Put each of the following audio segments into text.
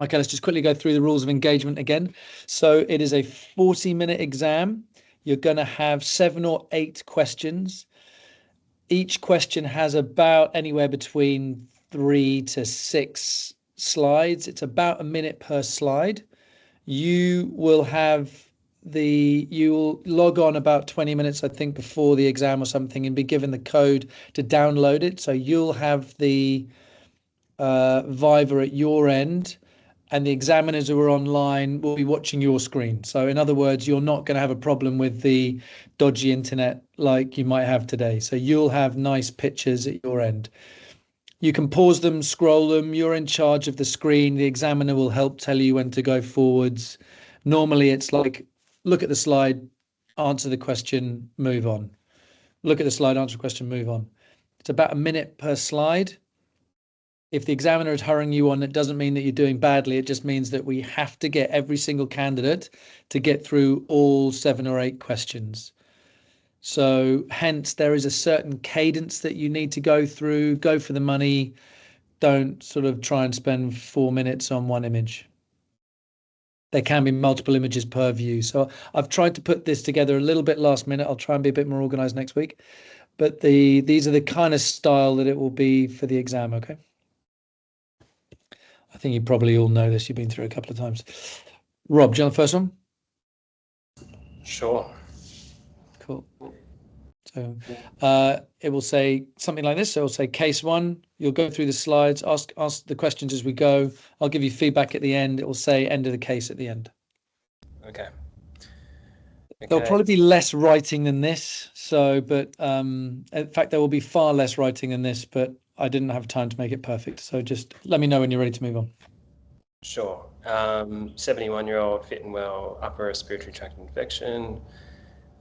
Okay, let's just quickly go through the rules of engagement again. So it is a 40-minute exam. You're going to have 7 or 8 questions. Each question has about anywhere between 3 to 6 slides. It's about a minute per slide. You will log on about 20 minutes, I think, before the exam or something, and be given the code to download it. So you'll have the Viva at your end, and the examiners who are online will be watching your screen. So in other words, you're not going to have a problem with the dodgy internet like you might have today. So you'll have nice pictures at your end. You can pause them, scroll them. You're in charge of the screen. The examiner will help tell you when to go forwards. Normally it's like, look at the slide, answer the question, move on. Look at the slide, answer the question, move on. It's about a minute per slide. If the examiner is hurrying you on, it doesn't mean that you're doing badly. It just means that we have to get every single candidate to get through all 7 or 8 questions. So hence there is a certain cadence that you need to go through. Go for the money. Don't sort of try and spend 4 minutes on one image. There can be multiple images per view. So I've tried to put this together a little bit last minute. I'll try and be a bit more organized next week. But these are the kind of style that it will be for the exam, okay? I think you probably all know this. You've been through it a couple of times. Rob, do you want the first one? Sure. Cool. So it will say something like this. So it'll say case 1. You'll go through the slides, ask the questions as we go. I'll give you feedback at the end. It will say end of the case at the end. Okay. There'll probably be less writing than this. So, but in fact, there will be far less writing than this, but I didn't have time to make it perfect. So just let me know when you're ready to move on. Sure. 71-year-old, fit and well, upper respiratory tract infection,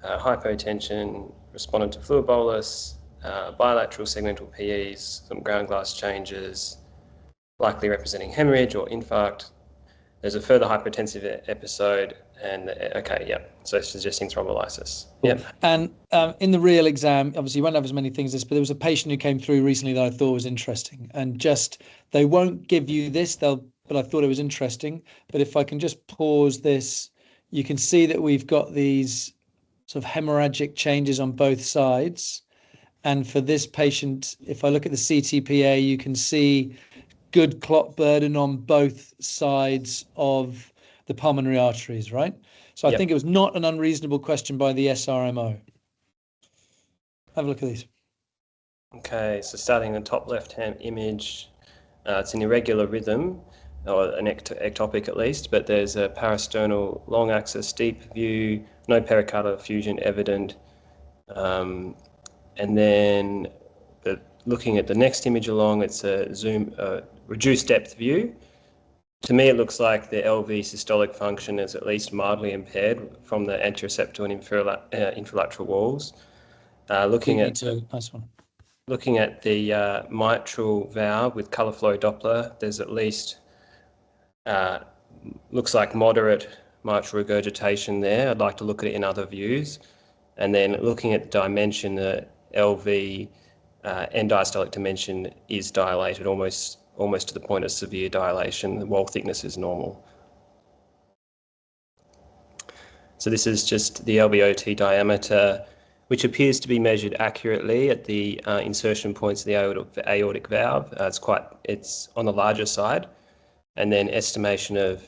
hypotension, responded to fluid bolus, bilateral segmental PEs, some ground glass changes, likely representing hemorrhage or infarct. There's a further hypertensive episode, and okay, yeah, so suggesting thrombolysis. Yeah. And in the real exam, obviously you won't have as many things as this, but there was a patient who came through recently that I thought was interesting, and just they won't give you this, but I thought it was interesting. But if I can just pause this, you can see that we've got these sort of hemorrhagic changes on both sides. And for this patient, if I look at the CTPA, you can see good clot burden on both sides of the pulmonary arteries, right? So I think it was not an unreasonable question by the SRMO. Have a look at these. Okay, so starting in the top left-hand image, it's an irregular rhythm, or an ectopic at least, but there's a parasternal long axis deep view, no pericardial effusion evident. And then looking at the next image along, it's a reduced depth view. To me, it looks like the LV systolic function is at least mildly impaired from the anteroceptal and infralateral walls. Looking at the mitral valve with colour flow Doppler, there's at least looks like moderate mitral regurgitation there. I'd like to look at it in other views. And then looking at the dimension, the LV end diastolic dimension is dilated almost to the point of severe dilation. The wall thickness is normal. So this is just the LVOT diameter, which appears to be measured accurately at the insertion points of the aortic valve. It's on the larger side. And then estimation of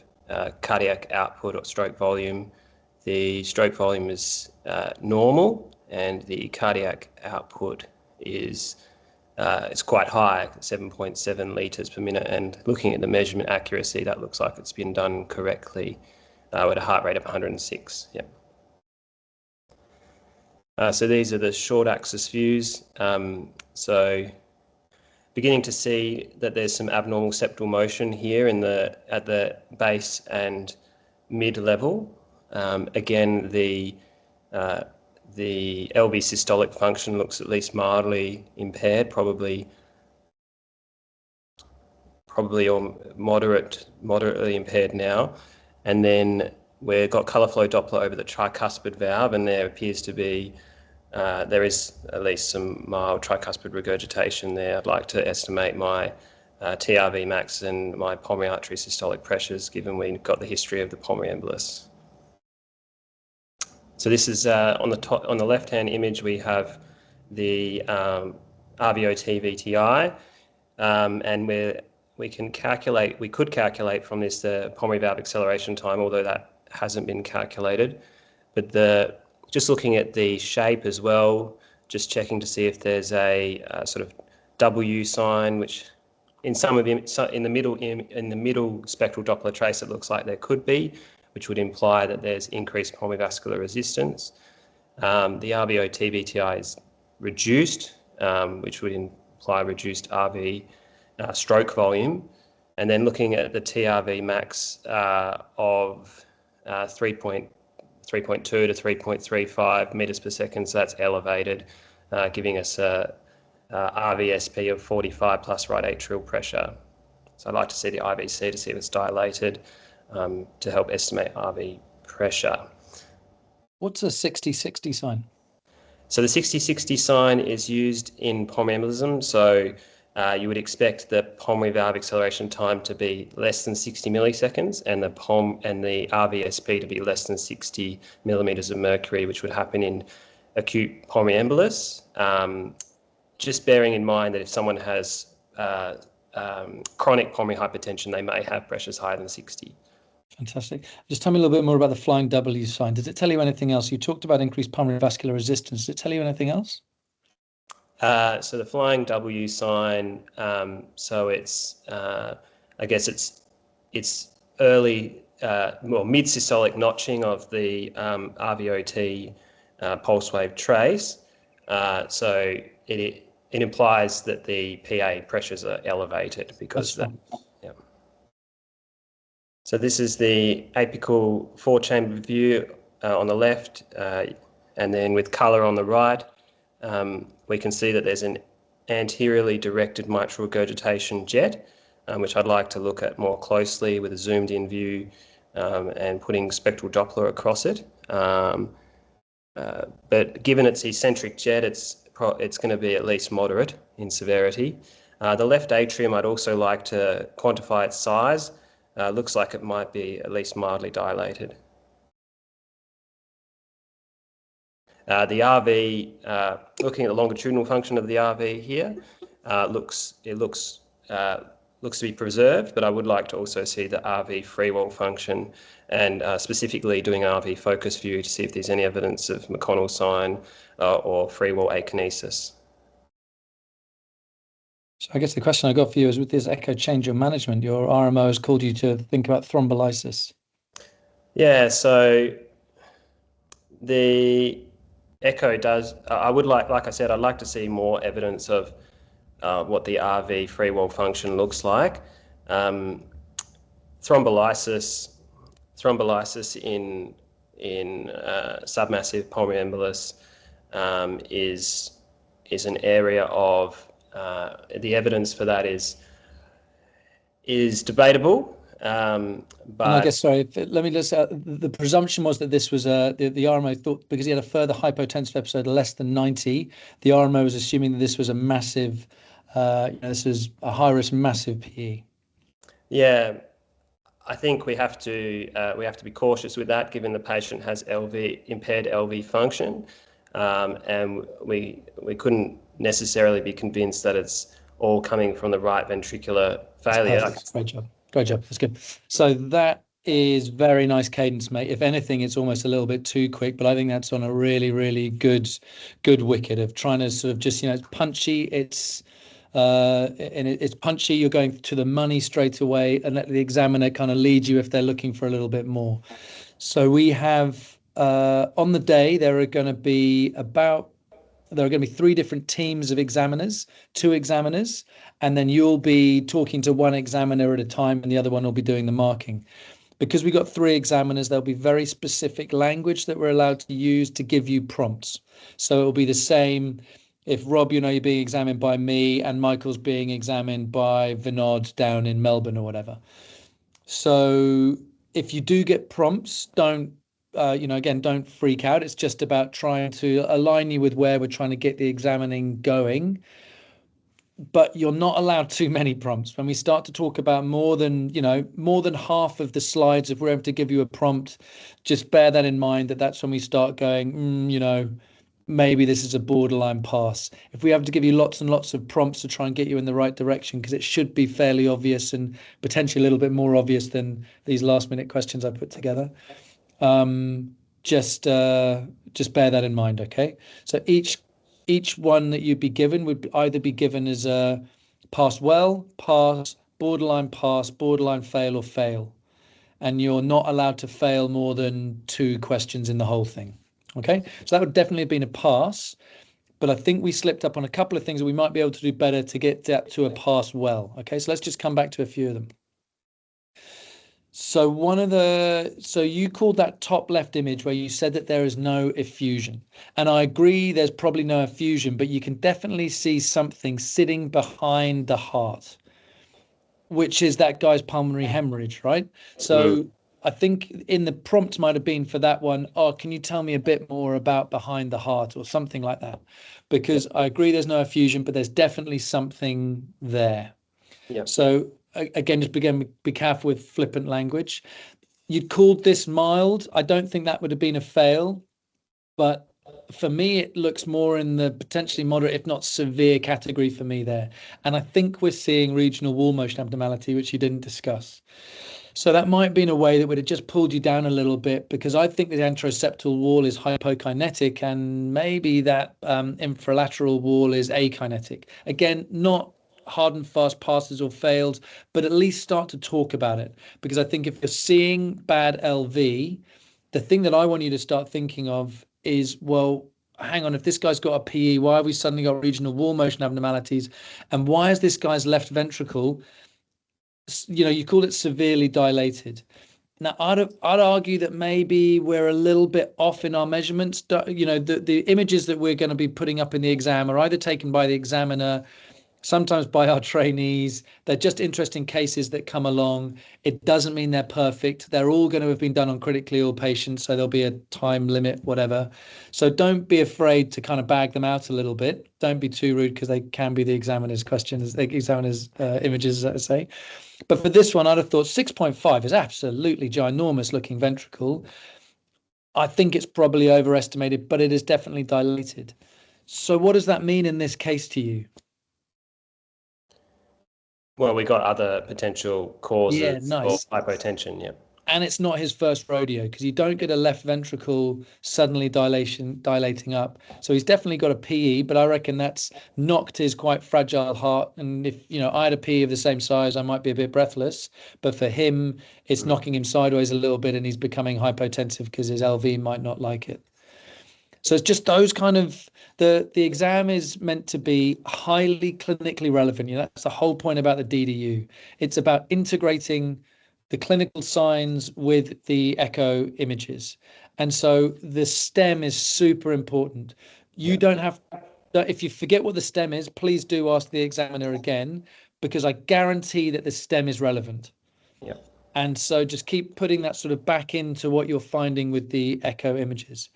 cardiac output or stroke volume. The stroke volume is normal, and the cardiac output is it's quite high, 7.7 litres per minute. And looking at the measurement accuracy, that looks like it's been done correctly at a heart rate of 106. Yep. So these are the short axis views. So beginning to see that there's some abnormal septal motion here at the base and mid level. Again, the LV systolic function looks at least mildly impaired, probably or moderately impaired now. And then we've got colour flow Doppler over the tricuspid valve, and there appears to be there is at least some mild tricuspid regurgitation there. I'd like to estimate my TRV max and my pulmonary artery systolic pressures, given we got the history of the pulmonary embolus. So this is on the left-hand image, we have the RVOT VTI, and we could calculate from this the pulmonary valve acceleration time, although that hasn't been calculated. But just looking at the shape as well, just checking to see if there's a sort of W sign, which in the middle spectral Doppler trace, it looks like there could be, which would imply that there's increased pulmonary vascular resistance. The RVOT VTI is reduced, which would imply reduced RV stroke volume. And then looking at the TRV max of 3.2 to 3.35 meters per second, so that's elevated, giving us a RVSP of 45 plus right atrial pressure. So I'd like to see the IVC to see if it's dilated to help estimate RV pressure. What's a 60-60 sign? So the 60-60 sign is used in pulmonary embolism. So you would expect the pulmonary valve acceleration time to be less than 60 milliseconds and the RVSP to be less than 60 millimeters of mercury, which would happen in acute pulmonary embolus. Just bearing in mind that if someone has chronic pulmonary hypertension, they may have pressures higher than 60. Fantastic. Just tell me a little bit more about the flying W sign. Does it tell you anything else? You talked about increased pulmonary vascular resistance. Does it tell you anything else? So the flying W sign, so it's, I guess it's early, mid-systolic notching of the RVOT pulse wave trace. So it implies that the PA pressures are elevated because of that. Yeah. So this is the apical 4-chamber view on the left, and then with colour on the right. We can see that there's an anteriorly directed mitral regurgitation jet, which I'd like to look at more closely with a zoomed in view and putting spectral Doppler across it. But given its eccentric jet, it's going to be at least moderate in severity. The left atrium, I'd also like to quantify its size. Looks like it might be at least mildly dilated. The RV, looking at the longitudinal function of the RV here, looks to be preserved, but I would like to also see the RV free wall function and specifically doing RV focus view to see if there's any evidence of McConnell sign or free wall akinesis. So I guess the question I got for you is, with this echo change of management, your RMO has called you to think about thrombolysis. Yeah, so the echo does, I would like I said, I'd like to see more evidence of what the RV free wall function looks like. Thrombolysis in submassive pulmonary embolus is an area of the evidence for that is debatable. But I guess, sorry, let me just, the presumption was that this was the RMO thought, because he had a further hypotensive episode less than 90, the RMO was assuming that this was a massive, this is a high risk, massive PE. Yeah, I think we have to be cautious with that, given the patient has impaired LV function, and we couldn't necessarily be convinced that it's all coming from the right ventricular failure. Great job. That's good. So that is very nice cadence, mate. If anything, it's almost a little bit too quick, but I think that's on a really, really good wicket of trying to sort of just, it's punchy. It's punchy. You're going to the money straight away, and let the examiner kind of lead you if they're looking for a little bit more. So we have on the day there are going to be 3 different teams of examiners, 2 examiners, and then you'll be talking to one examiner at a time and the other one will be doing the marking. Because we've got 3 examiners, there'll be very specific language that we're allowed to use to give you prompts. So it'll be the same if Rob, you're being examined by me and Michael's being examined by Vinod down in Melbourne or whatever. So if you do get prompts, don't freak out. It's just about trying to align you with where we're trying to get the examining going. but you're not allowed too many prompts. When we start to talk about more than half of the slides, if we're able to give you a prompt, just bear that in mind, that's when we start going, maybe this is a borderline pass. If we have to give you lots and lots of prompts to try and get you in the right direction, because it should be fairly obvious and potentially a little bit more obvious than these last minute questions I put together. Just bear that in mind, okay? So each one that you'd be given would either be given as a pass well, pass, borderline fail, or fail. And you're not allowed to fail more than 2 questions in the whole thing. Okay, so that would definitely have been a pass, but I think we slipped up on a couple of things that we might be able to do better to get that to a pass well. Okay, so let's just come back to a few of them. So so you called that top left image where you said that there is no effusion. And I agree there's probably no effusion, but you can definitely see something sitting behind the heart, which is that guy's pulmonary hemorrhage, right? So I think in the prompt might have been for that one, can you tell me a bit more about behind the heart or something like that? Because I agree there's no effusion, but there's definitely something there. Yeah. So again, just be careful with flippant language. You'd called this mild. I don't think that would have been a fail, but for me, it looks more in the potentially moderate, if not severe category for me there. And I think we're seeing regional wall motion abnormality, which you didn't discuss. So that might be in a way that would have just pulled you down a little bit, because I think the anteroseptal wall is hypokinetic and maybe that infralateral wall is akinetic. Again, not hard and fast passes or fails, but at least start to talk about it. Because I think if you're seeing bad LV, the thing that I want you to start thinking of is, well, hang on, if this guy's got a PE, why have we suddenly got regional wall motion abnormalities? And why is this guy's left ventricle, you call it severely dilated? Now, I'd argue that maybe we're a little bit off in our measurements. The images that we're going to be putting up in the exam are either taken by the examiner, sometimes by our trainees. They're just interesting cases that come along. It doesn't mean they're perfect. They're all going to have been done on critically ill patients, so there'll be a time limit, whatever. So don't be afraid to kind of bag them out a little bit. Don't be too rude, because they can be the examiner's questions, the examiner's images, as I say. But for this one, I'd have thought 6.5 is absolutely ginormous looking ventricle. I think it's probably overestimated, but it is definitely dilated. So what does that mean in this case to you? Well, we got other potential causes nice. of hypotension, yeah. And it's not his first rodeo, because you don't get a left ventricle suddenly dilating up. So he's definitely got a PE, but I reckon that's knocked his quite fragile heart. And if I had a PE of the same size, I might be a bit breathless. But for him, it's knocking him sideways a little bit, and he's becoming hypotensive because his LV might not like it. So it's just those kind of, the exam is meant to be highly clinically relevant. That's the whole point about the DDU. It's about integrating the clinical signs with the echo images. And so the STEM is super important. You don't have, if you forget what the STEM is, please do ask the examiner again, because I guarantee that the STEM is relevant. Yeah. And so just keep putting that sort of back into what you're finding with the echo images.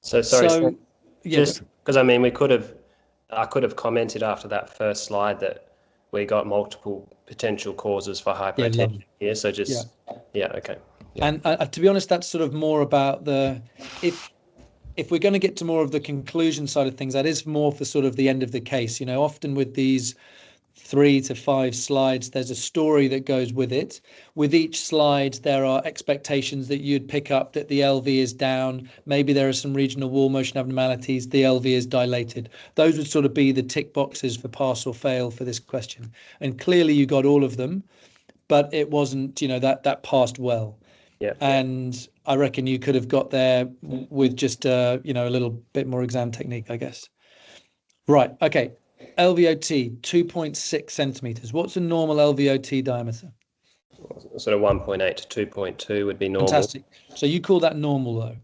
So sorry, yeah, just because I could have commented after that first slide that we got multiple potential causes for hypotension here. So just, okay. Yeah. And to be honest, that's sort of more about if we're going to get to more of the conclusion side of things, that is more for sort of the end of the case. Often with these 3 to 5 slides, there's a story that goes with it. With each slide, there are expectations that you'd pick up that the LV is down. Maybe there are some regional wall motion abnormalities. The LV is dilated. Those would sort of be the tick boxes for pass or fail for this question. And clearly you got all of them, but it wasn't, that passed well. Yeah. And I reckon you could have got there with just, a little bit more exam technique, I guess. Right. Okay. LVOT 2.6 centimeters. What's a normal LVOT diameter? Sort of 1.8 to 2.2 would be normal. Fantastic. So you call that normal, though.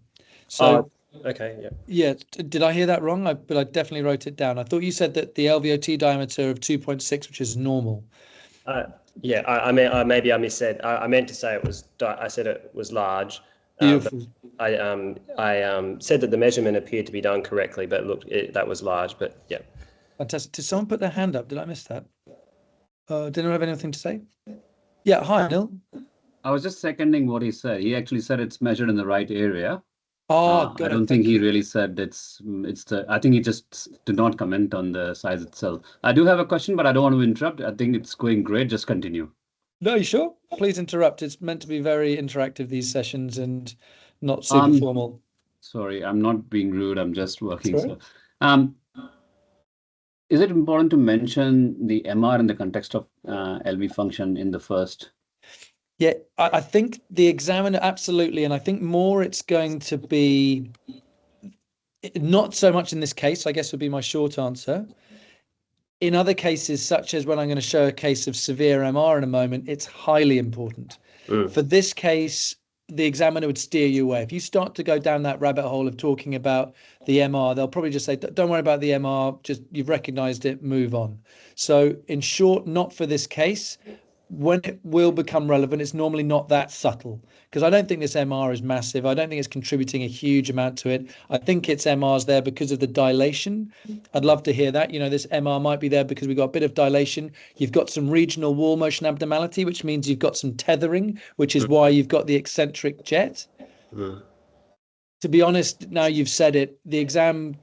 So okay, yeah. Yeah. Did I hear that wrong? But I definitely wrote it down. I thought you said that the LVOT diameter of 2.6, which is normal. Maybe I missaid. I meant to say it was. I said it was large. Beautiful. I said that the measurement appeared to be done correctly, but look, that was large. But yeah. Fantastic. Did someone put their hand up? Did I miss that? Did anyone have anything to say? Yeah, hi, Neil. I was just seconding what he said. He actually said it's measured in the right area. Oh, I don't think he really said it's the. I think he just did not comment on the size itself. I do have a question, but I don't want to interrupt. I think it's going great. Just continue. No, you sure? Please interrupt. It's meant to be very interactive, these sessions, and not super formal. Sorry, I'm not being rude. I'm just working. Sorry? So, is it important to mention the MR in the context of LV function in the first? Yeah, I think the examiner, absolutely. And I think more it's going to be, not so much in this case, I guess would be my short answer. In other cases, such as when I'm going to show a case of severe MR in a moment, it's highly important. For this case, the examiner would steer you away. If you start to go down that rabbit hole of talking about the MR, they'll probably just say, don't worry about the MR, just you've recognized it, move on. So in short, not for this case. When it will become relevant, it's normally not that subtle, because I don't think this MR is massive. I don't think it's contributing a huge amount to it. I think its MR's there because of the dilation. I'd love to hear that. You know, this MR might be there because we've got a bit of dilation. You've got some regional wall motion abnormality, which means you've got some tethering, which is why you've got the eccentric jet. To be honest, now you've said it, the exam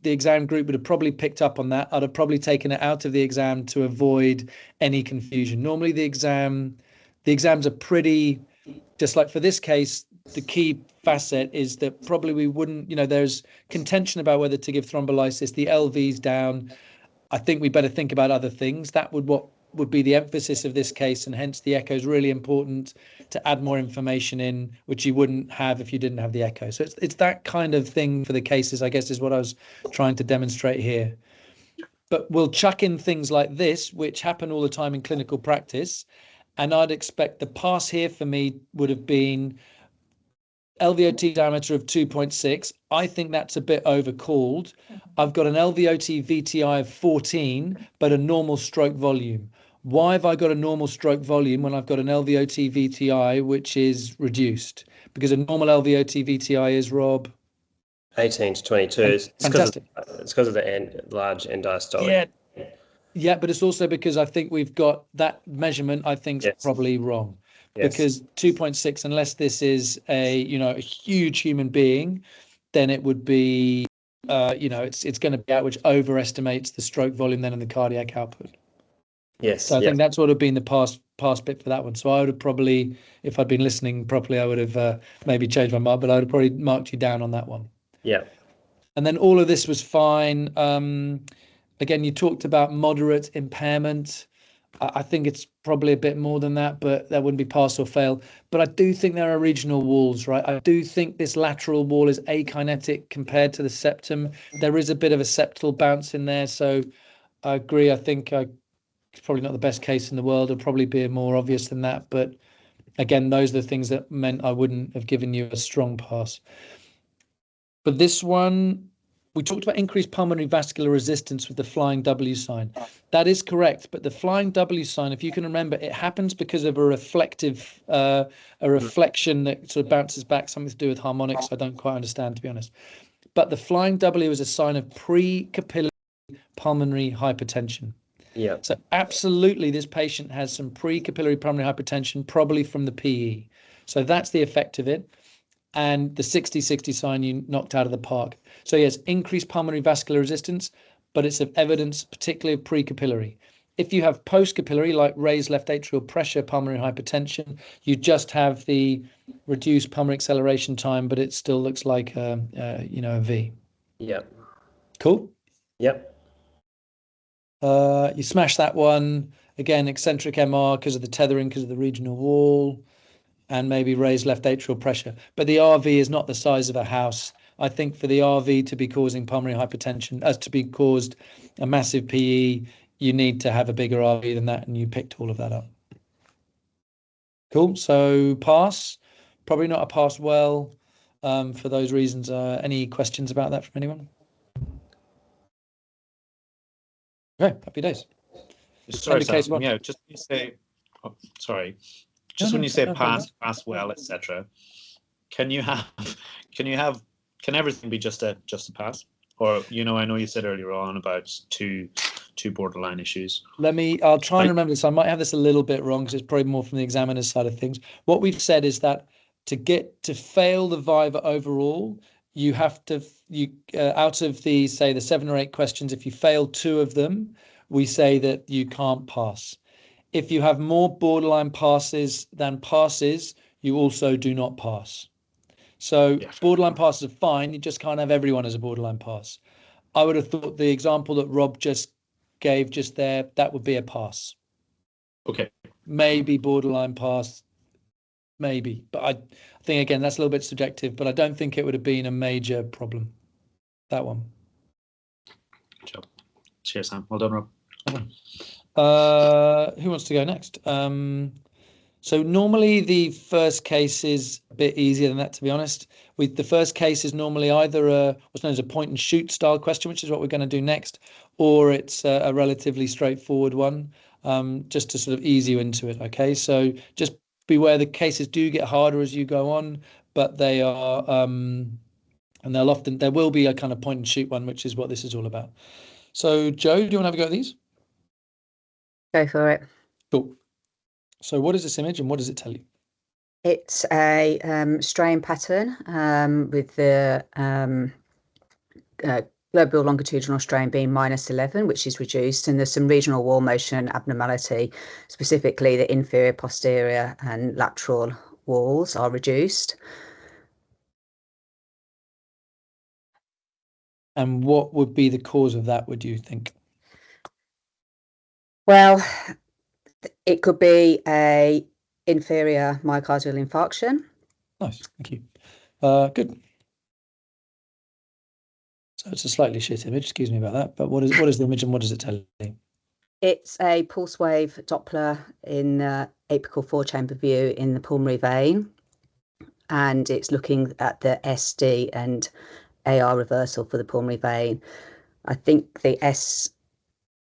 group would have probably picked up on that. I'd have probably taken it out of the exam to avoid any confusion. Normally the exams are pretty, just like for this case, the key facet is that probably we wouldn't, you know, there's contention about whether to give thrombolysis. The LV's down. I think we better think about other things. That would be the emphasis of this case, and hence the echo is really important to add more information in, which you wouldn't have if you didn't have the echo. So it's that kind of thing for the cases, I guess, is what I was trying to demonstrate here. But we'll chuck in things like this, which happen all the time in clinical practice, and I'd expect the pass here for me would have been LVOT diameter of 2.6. I think that's a bit overcalled. I've got an LVOT VTI of 14, but a normal stroke volume. Why have I got a normal stroke volume when I've got an LVOT VTI which is reduced? Because a normal LVOT VTI is, Rob? 18 to 22. Fantastic. It's because of the large end diastolic. Yeah, but it's also because I think we've got that measurement, I think, is probably wrong. Yes. Because 2.6, unless this is a huge human being, then it would be, it's going to be out, which overestimates the stroke volume then in the cardiac output. Yes. So I think that's what would have been the past bit for that one. So I would have probably, if I'd been listening properly, I would have maybe changed my mind, but I would have probably marked you down on that one. Yeah. And then all of this was fine. Again, you talked about moderate impairment. I think it's probably a bit more than that, but that wouldn't be pass or fail. But I do think there are regional walls, right? I do think this lateral wall is akinetic compared to the septum. There is a bit of a septal bounce in there. So I agree. I think it's probably not the best case in the world. It'll probably be more obvious than that. But again, those are the things that meant I wouldn't have given you a strong pass. But this one, we talked about increased pulmonary vascular resistance with the flying W sign. That is correct, but the flying W sign, if you can remember, it happens because of a reflection that sort of bounces back, something to do with harmonics. I don't quite understand, to be honest. But the flying W is a sign of pre-capillary pulmonary hypertension. Yeah. So absolutely, this patient has some pre-capillary pulmonary hypertension, probably from the PE. So that's the effect of it. And the 60-60 sign you knocked out of the park. So yes, increased pulmonary vascular resistance, but it's of evidence, particularly of pre-capillary. If you have post-capillary, like raised left atrial pressure, pulmonary hypertension, you just have the reduced pulmonary acceleration time, but it still looks like a V. Yep. Cool. Yep. You smash that one. Again, eccentric MR because of the tethering, because of the regional wall, and maybe raised left atrial pressure. But the RV is not the size of a house. I think for the RV to be causing pulmonary hypertension, as to be caused a massive PE, you need to have a bigger RV than that, and you picked all of that up. Cool. So pass. Probably not a pass well for those reasons. Any questions about that from anyone? Okay, happy days. Sorry, Sam. Yeah, just when you say, when you say pass well, etc. Can everything be just a pass? Or I know you said earlier on about two two borderline issues. I'll try and remember this. I might have this a little bit wrong because it's probably more from the examiner's side of things. What we've said is that to fail the Viva overall, you have to, out of the, say, the 7 or 8 questions, if you fail 2 of them, we say that you can't pass. If you have more borderline passes than passes, you also do not pass. So borderline passes are fine. You just can't have everyone as a borderline pass. I would have thought the example that Rob just gave just there, that would be a pass. Okay. Maybe borderline pass, maybe. But I think, again, that's a little bit subjective, but I don't think it would have been a major problem, that one. Good job. Cheers, Sam. Well done, Rob. Who wants to go next? So normally the first case is a bit easier than that, to be honest. The first case is normally either what's known as a point and shoot style question, which is what we're going to do next, or it's a relatively straightforward one, just to sort of ease you into it. Okay, so just beware the cases do get harder as you go on, but they are, and there will be a kind of point and shoot one, which is what this is all about. So Joe, do you want to have a go at these? Go for it. Cool. So what is this image and what does it tell you? It's a strain pattern with the global longitudinal strain being -11, which is reduced, and there's some regional wall motion abnormality, specifically the inferior, posterior and lateral walls are reduced. And what would be the cause of that, would you think? Well, it could be a inferior myocardial infarction. Nice, thank you. Good. So it's a slightly shit image, excuse me about that, but what is the image and what does it tell you? It's a pulse wave Doppler in the apical 4-chamber view in the pulmonary vein, and it's looking at the SD and AR reversal for the pulmonary vein. I think the S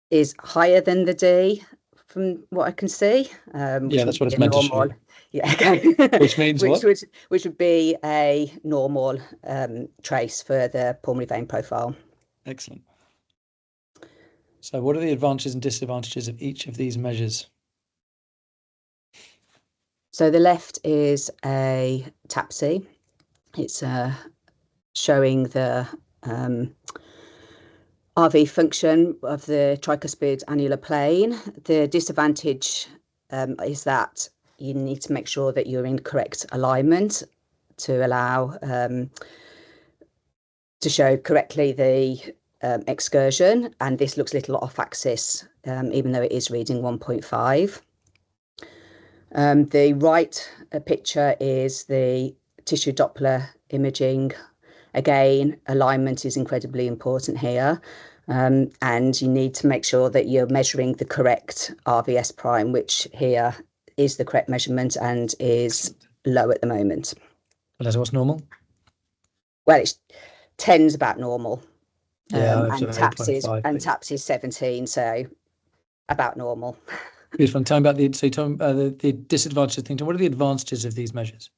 is higher than the D from what I can see. Yeah, that's what it's meant to show. Yeah, okay. Which means what? Which would be a normal trace for the pulmonary vein profile. Excellent. So what are the advantages and disadvantages of each of these measures? So the left is a TAPSE. It's showing the RV function of the tricuspid annular plane. The disadvantage is that you need to make sure that you're in correct alignment to allow to show correctly the excursion, and this looks a little off axis, even though it is reading 1.5. The right picture is the tissue Doppler imaging. Again, alignment is incredibly important here, and you need to make sure that you're measuring the correct RVS prime, which here is the correct measurement and is low at the moment. Well, that's what's normal? Well, it's 10's about normal. Yeah, and TAPS is 17, so about normal. Beautiful. Tell me about the disadvantages thing. What are the advantages of these measures?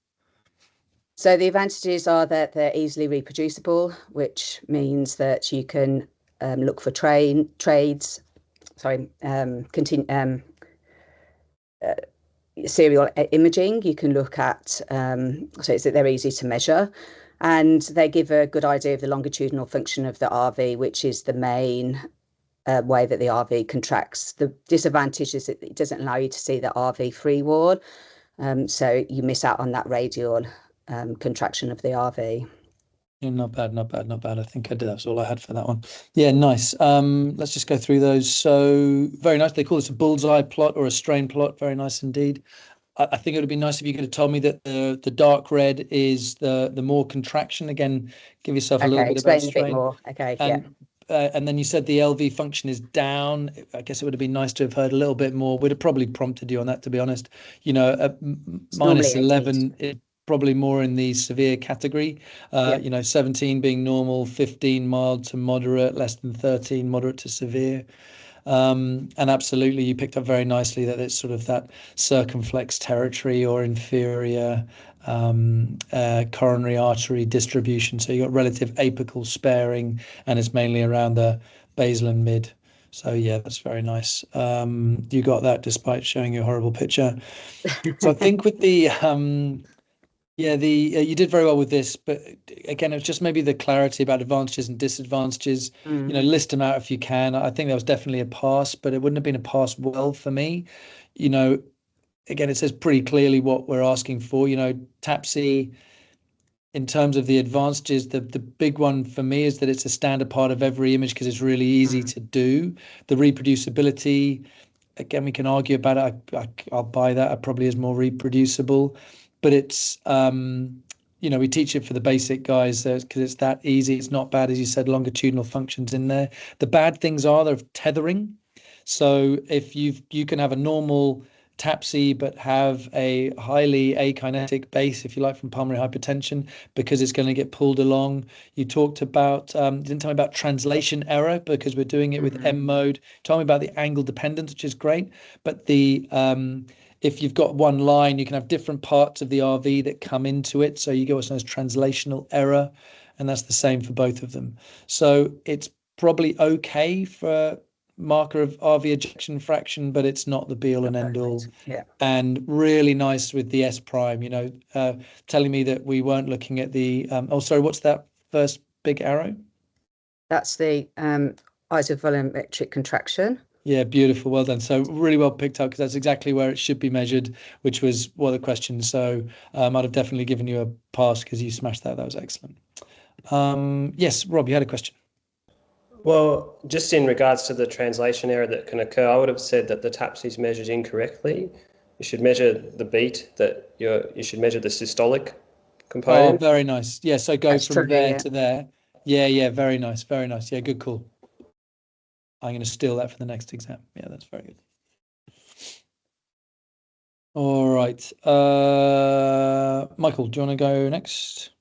So the advantages are that they're easily reproducible, which means that you can look for serial imaging. You can look at, so it's that they're easy to measure, and they give a good idea of the longitudinal function of the RV, which is the main way that the RV contracts. The disadvantage is that it doesn't allow you to see the RV free wall, so you miss out on that radial contraction of the RV. Yeah, not bad. I think I did. That's all I had for that one. Yeah, nice. Let's just go through those. So very nice. They call this a bullseye plot or a strain plot. Very nice indeed. I think it would be nice if you could have told me that the dark red is the more contraction. Again, give yourself a little bit about strain. A bit more. Okay. And then you said the LV function is down. I guess it would have been nice to have heard a little bit more. We'd have probably prompted you on that, to be honest. Minus 11 is probably more in the severe category. 17 being normal, 15 mild to moderate, less than 13 moderate to severe. And absolutely, you picked up very nicely that it's sort of that circumflex territory or inferior coronary artery distribution. So you've got relative apical sparing, and it's mainly around the basal and mid So yeah, that's very nice. You got that despite showing your horrible picture. So I think with the you did very well with this, but again, it's just maybe the clarity about advantages and disadvantages. List them out if you can. I think that was definitely a pass, but it wouldn't have been a pass well for me. Again, it says pretty clearly what we're asking for. TAPSI, in terms of the advantages, the big one for me is that it's a standard part of every image because it's really easy to do. The reproducibility, again, we can argue about it. I'll buy that. It probably is more reproducible, but it's, we teach it for the basic guys because it's that easy. It's not bad, as you said, longitudinal functions in there. The bad things are the tethering. So if you can have a normal TAPSI, but have a highly akinetic base, if you like, from pulmonary hypertension, because it's going to get pulled along. You talked about, didn't tell me about translation error because we're doing it with M mode. Tell me about the angle dependence, which is great. But if you've got one line, you can have different parts of the RV that come into it. So you get what's known as translational error, and that's the same for both of them. So it's probably okay for marker of RV ejection fraction, but it's not the be all and end all. Yeah. And really nice with the S prime, telling me that we weren't looking at the what's that first big arrow? That's the isovolumetric contraction. Yeah, beautiful. Well done. So really well picked up because that's exactly where it should be measured, which was one of the questions. So I'd have definitely given you a pass because you smashed that. That was excellent. Yes, Rob, you had a question. Well, just in regards to the translation error that can occur, I would have said that the TAPSI is measured incorrectly. You should measure the beat, you should measure the systolic component. Oh, very nice. Yeah, so go That's from true, there yeah. to there. Yeah, very nice, very nice. Yeah, good call. I'm going to steal that for the next exam. Yeah, that's very good. All right. Michael, do you want to go next?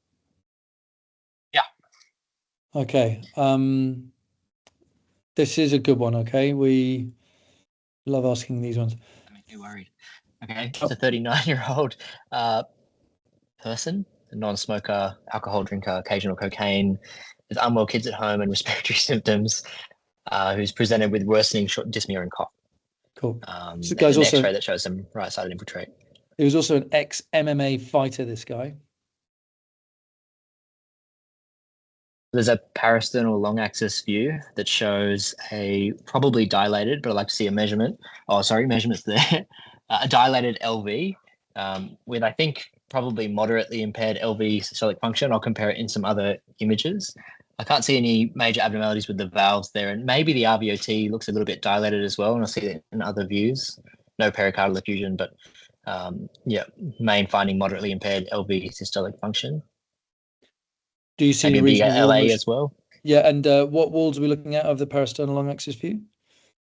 Yeah. Okay. This is a good one, okay? We love asking these ones. I mean, you're worried. Okay, it's a 39-year-old person, a non-smoker, alcohol drinker, occasional cocaine, with unwell kids at home and respiratory symptoms, who's presented with worsening short dyspnea and cough. Cool. So there's an X-ray that shows some right-sided infiltrate. He was also an ex-MMA fighter, this guy. There's a parasternal long axis view that shows a probably dilated, but I'd like to see a measurement. Measurements there. A dilated LV with, I think, probably moderately impaired LV systolic function. I'll compare it in some other images. I can't see any major abnormalities with the valves there, and maybe the RVOT looks a little bit dilated as well, and I'll see it in other views. No pericardial effusion, but main finding moderately impaired LV systolic function. Do you see any maybe regional LA walls? as well? Yeah, and what walls are we looking at of the parasternal long axis view?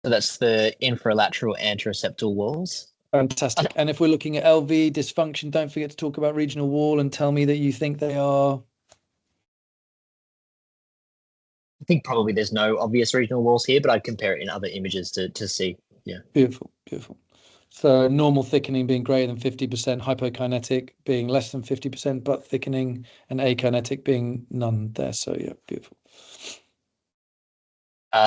So that's the infralateral anteroseptal walls. Fantastic. And if we're looking at LV dysfunction, don't forget to talk about regional wall and tell me that you think they are. I think probably there's no obvious regional walls here, but I'd compare it in other images to see. Yeah. Beautiful. So normal thickening being greater than 50%, hypokinetic being less than 50%, but thickening, and akinetic being none there. So yeah, beautiful.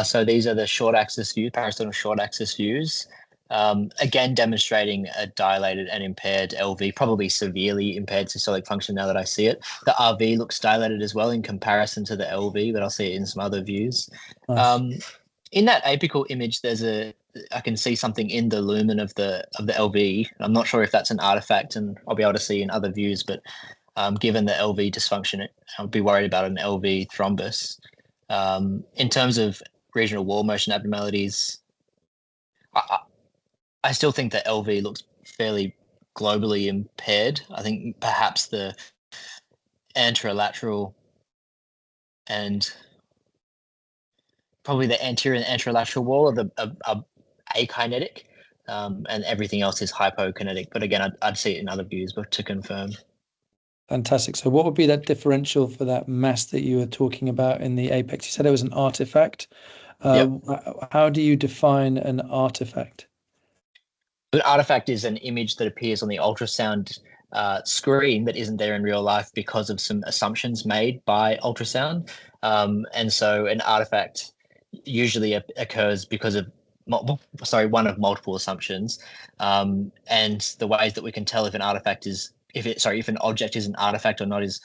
So these are the short axis views, parasternal short axis views. Again, demonstrating a dilated and impaired LV, probably severely impaired systolic function now that I see it. The RV looks dilated as well in comparison to the LV, but I'll see it in some other views. Nice. In that apical image, I can see something in the lumen of the LV. I'm not sure if that's an artifact, and I'll be able to see in other views, but given the LV dysfunction, I would be worried about an LV thrombus. In terms of regional wall motion abnormalities, I still think that LV looks fairly globally impaired. I think perhaps the anterolateral and probably the anterior and anterolateral wall are akinetic, and everything else is hypokinetic. But again, I'd see it in other views, but to confirm. Fantastic. So what would be that differential for that mass that you were talking about in the apex? You said it was an artifact. Yep. How do you define an artifact? An artifact is an image that appears on the ultrasound screen that isn't there in real life because of some assumptions made by ultrasound. And so an artifact usually occurs because of one of multiple assumptions, and the ways that we can tell if an artifact is if an object is an artifact or not is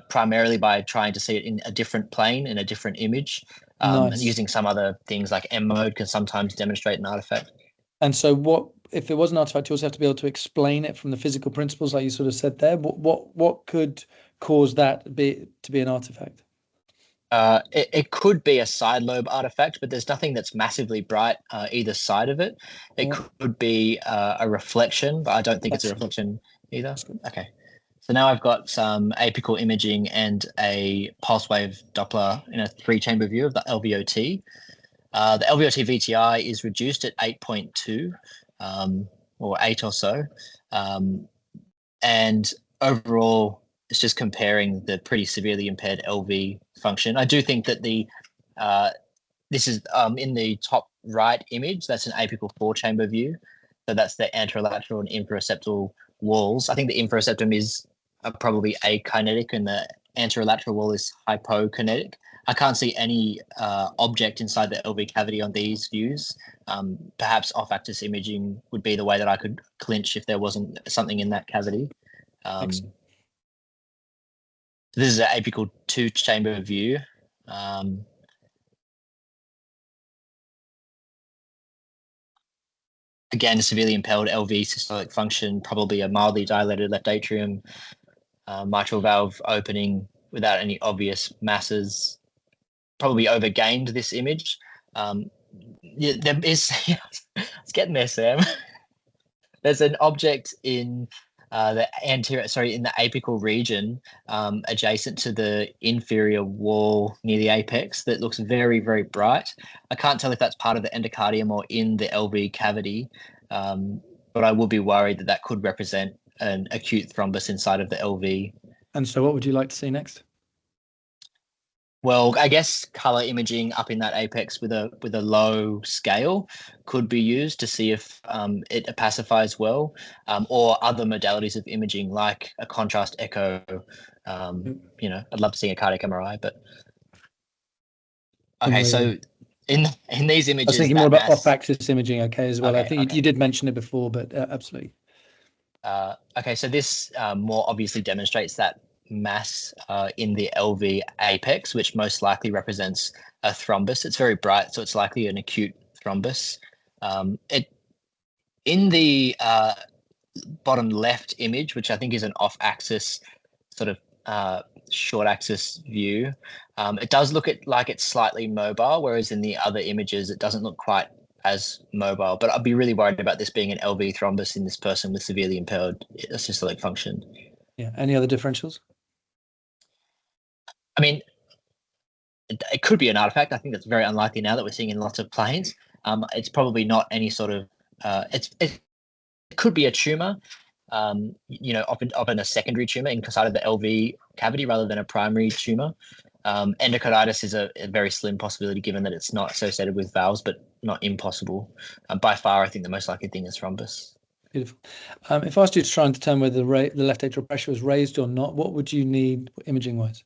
primarily by trying to see it in a different plane, in a different image, and using some other things like M mode can sometimes demonstrate an artifact. And so what if it was an artifact? You also have to be able to explain it from the physical principles, like you sort of said there. What could cause that to be an artifact? It could be a side lobe artifact, but there's nothing that's massively bright either side of it. It could be a reflection, but I don't think it's a reflection either. Okay. So now I've got some apical imaging and a pulse wave Doppler in a 3-chamber view of the LVOT. The LVOT VTI is reduced at 8.2 or 8 or so. And overall, it's just comparing the pretty severely impaired LV function. I do think that this is in the top right image, that's an apical 4-chamber view. So that's the anterolateral and infraseptal walls. I think the infraseptum is probably akinetic and the anterolateral wall is hypokinetic. I can't see any object inside the LV cavity on these views. Perhaps off-axis imaging would be the way that I could clinch if there wasn't something in that cavity. This is an apical 2-chamber view. Again, severely impaired LV systolic function, probably a mildly dilated left atrium, mitral valve opening without any obvious masses. Probably overgained this image. There is, it's getting there, Sam. There's an object in in the apical region adjacent to the inferior wall near the apex that looks very, very bright. I can't tell if that's part of the endocardium or in the LV cavity, but I will be worried that could represent an acute thrombus inside of the LV. And so what would you like to see next? Well, I guess color imaging up in that apex with a low scale could be used to see if it opacifies well, or other modalities of imaging like a contrast echo. I'd love to see a cardiac MRI, but okay. So in these images, I was thinking more about off-axis imaging, as well. I think you did mention it before, but absolutely. Okay, so this more obviously demonstrates that mass in the LV apex, which most likely represents a thrombus. It's very bright, so it's likely an acute thrombus. In the bottom left image, which I think is an off-axis sort of short-axis view, it does look like it's slightly mobile, whereas in the other images, it doesn't look quite as mobile. But I'd be really worried about this being an LV thrombus in this person with severely impaired systolic function. Yeah. Any other differentials? I mean, it could be an artifact. I think that's very unlikely now that we're seeing in lots of planes. It's probably not any sort of. It could be a tumor, often a secondary tumor inside of the LV cavity rather than a primary tumor. Endocarditis is a very slim possibility given that it's not associated with valves, but not impossible. By far, I think the most likely thing is thrombus. Beautiful. If I asked you to try and determine whether the left atrial pressure was raised or not, what would you need imaging-wise?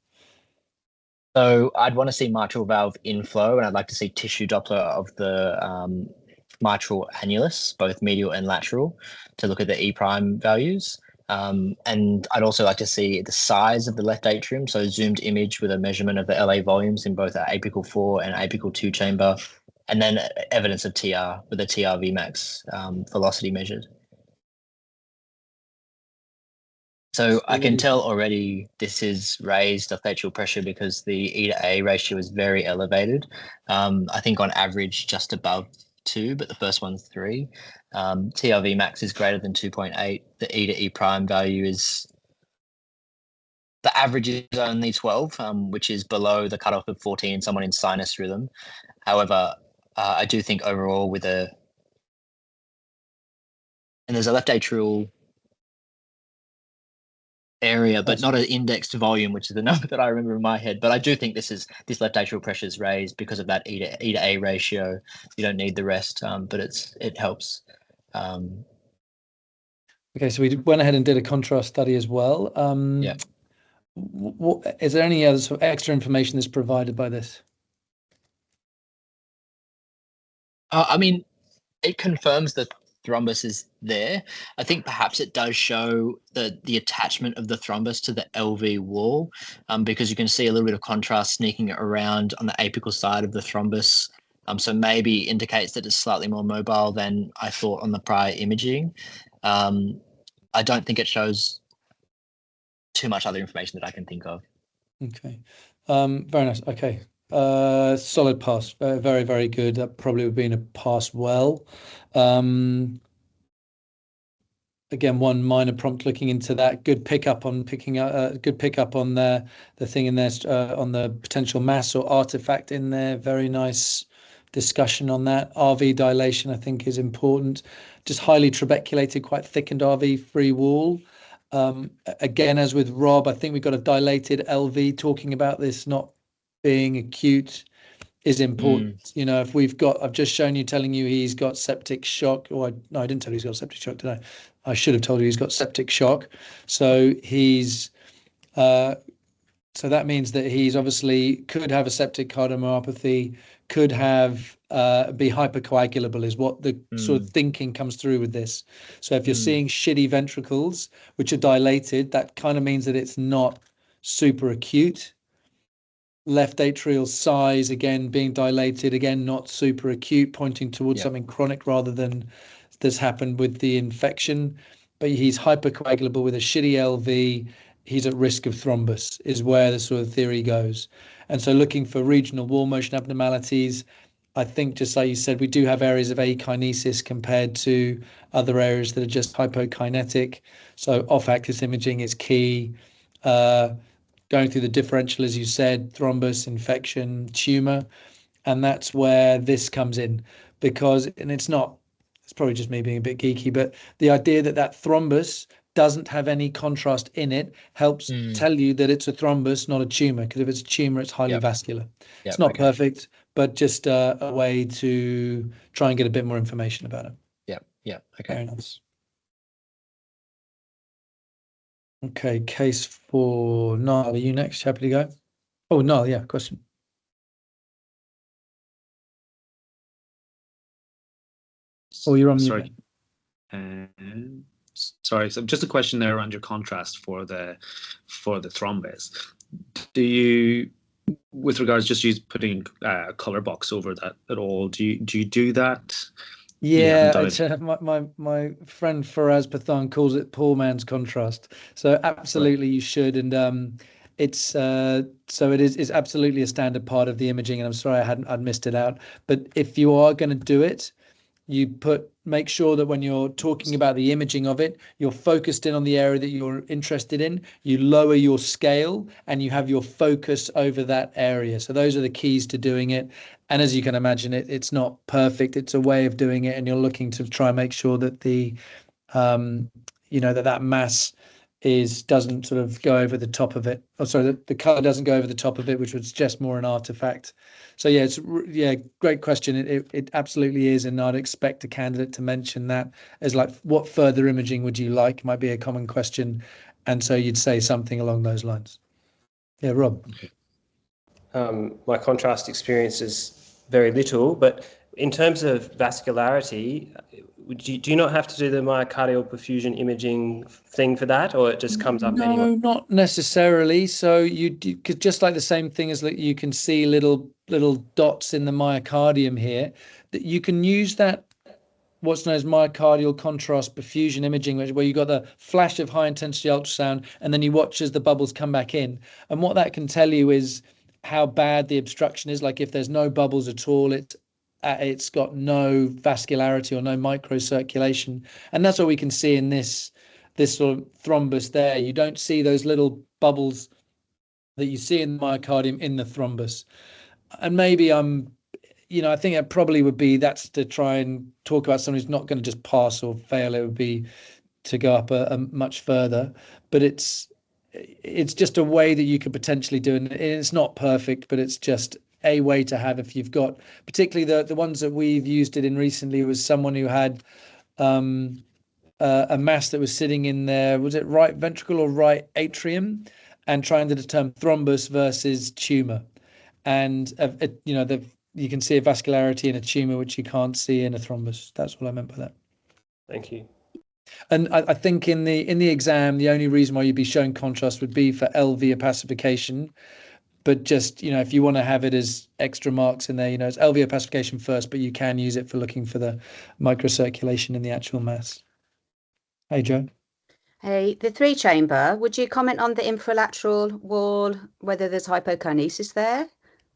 So I'd want to see mitral valve inflow, and I'd like to see tissue Doppler of the mitral annulus, both medial and lateral, to look at the E prime values. And I'd also like to see the size of the left atrium, so zoomed image with a measurement of the LA volumes in both apical 4 and apical 2 chamber, and then evidence of TR with a TR Vmax velocity measured. So I can tell already this is raised left atrial pressure because the E to A ratio is very elevated. I think on average just above 2, but the first one's 3. TRV max is greater than 2.8. The E to E prime value is, the average is only 12, which is below the cutoff of 14 in someone in sinus rhythm. However, I do think overall and there's a left atrial area, but not an indexed volume, which is the number that I remember in my head. But I do think this left atrial pressure is raised because of that E to A ratio. You don't need the rest, but it helps. Okay, so we went ahead and did a contrast study as well. Yeah. Is there any other sort of extra information that's provided by this? I mean, it confirms that thrombus is there. I think perhaps it does show the attachment of the thrombus to the LV wall, because you can see a little bit of contrast sneaking around on the apical side of the thrombus. So maybe indicates that it's slightly more mobile than I thought on the prior imaging. I don't think it shows too much other information that I can think of. Okay. Very nice. Okay. Solid pass. Very, very good. That probably would have been a pass well. Again, one minor prompt looking into that. Good pickup on picking up. Good pickup on the thing in there, on the potential mass or artifact in there. Very nice discussion on that. RV dilation, I think, is important. Just highly trabeculated, quite thickened RV free wall. Again, as with Rob, I think we've got a dilated LV. Talking about this not being acute is important. You know, if I've just shown you, telling you he's got septic shock, or no, I didn't tell you he's got septic shock, did I? I should have told you he's got septic shock. So so that means that he's obviously could have a septic cardiomyopathy, could have be hypercoagulable, is what the sort of thinking comes through with this. So if you're seeing shitty ventricles which are dilated, that kind of means that it's not super acute. Left atrial size, again, being dilated, again, not super acute, pointing towards something chronic rather than this happened with the infection. But he's hypercoagulable with a shitty LV. He's at risk of thrombus, is where the sort of theory goes. And so looking for regional wall motion abnormalities, I think, just like you said, we do have areas of akinesis compared to other areas that are just hypokinetic. So off-axis imaging is key. Going through the differential, as you said, thrombus, infection, tumor. And that's where this comes in, because, and it's probably just me being a bit geeky, but the idea that thrombus doesn't have any contrast in it helps tell you that it's a thrombus, not a tumor, because if it's a tumor, it's highly vascular. It's not perfect, but just a way to try and get a bit more information about it. Okay. Very nice. Okay, case for Niall. Are you next? Happy to go? Oh, Niall, yeah, question. Oh, you're on mute. Sorry, so just a question there around your contrast for the thrombus. Do you, with regards just putting a color box over that at all? Do you do that? Yeah, my friend Faraz Pathan calls it poor man's contrast. So absolutely, you should, and it's so it is absolutely a standard part of the imaging. And I'm sorry I'd missed it out. But if you are going to do it, you make sure that when you're talking about the imaging of it, you're focused in on the area that you're interested in. You lower your scale and you have your focus over that area. So those are the keys to doing it. And as you can imagine, it's not perfect. It's a way of doing it, and you're looking to try and make sure that the that mass doesn't sort of go over the top of it. Oh, sorry, the color doesn't go over the top of it, which would suggest more an artifact. So yeah, great question. It absolutely is, and I'd expect a candidate to mention that as like, what further imaging would you like? Might be a common question, and so you'd say something along those lines. Yeah, Rob. My contrast experience is very little, but in terms of vascularity, do you not have to do the myocardial perfusion imaging thing for that, or it just comes up anyway? No, not necessarily. So you could, just like the same thing as you can see little dots in the myocardium here, that you can use that what's known as myocardial contrast perfusion imaging, where you got the flash of high intensity ultrasound and then you watch as the bubbles come back in. And what that can tell you is how bad the obstruction is. Like if there's no bubbles at all, it's got no vascularity or no microcirculation, and that's what we can see in this sort of thrombus there. You don't see those little bubbles that you see in the myocardium in the thrombus. And maybe I think it probably would be, that's to try and talk about someone who's not going to just pass or fail. It would be to go up a much further, but it's just a way that you could potentially do it. It's not perfect, but it's just a way to have if you've got, particularly the ones that we've used it in recently, was someone who had a mass that was sitting in their, was it right ventricle or right atrium, and trying to determine thrombus versus tumor. And the you can see a vascularity in a tumor which you can't see in a thrombus. That's what I meant by that. Thank you. And I think in the exam, the only reason why you'd be showing contrast would be for LV opacification. But just, if you want to have it as extra marks in there, it's LV opacification first, but you can use it for looking for the microcirculation in the actual mass. Hey, Joe. Hey, the 3-chamber, would you comment on the infralateral wall, whether there's hypokinesis there?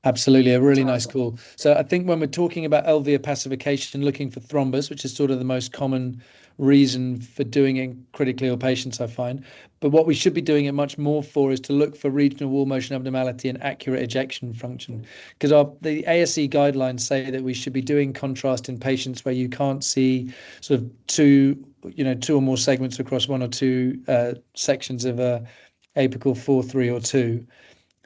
Absolutely, a really nice call. So I think when we're talking about LV opacification, looking for thrombus, which is sort of the most common reason for doing it in critically ill patients, I find. But what we should be doing it much more for is to look for regional wall motion abnormality and accurate ejection function. Because the ASE guidelines say that we should be doing contrast in patients where you can't see sort of two or more segments across one or two sections of a apical 4, 3, or 2.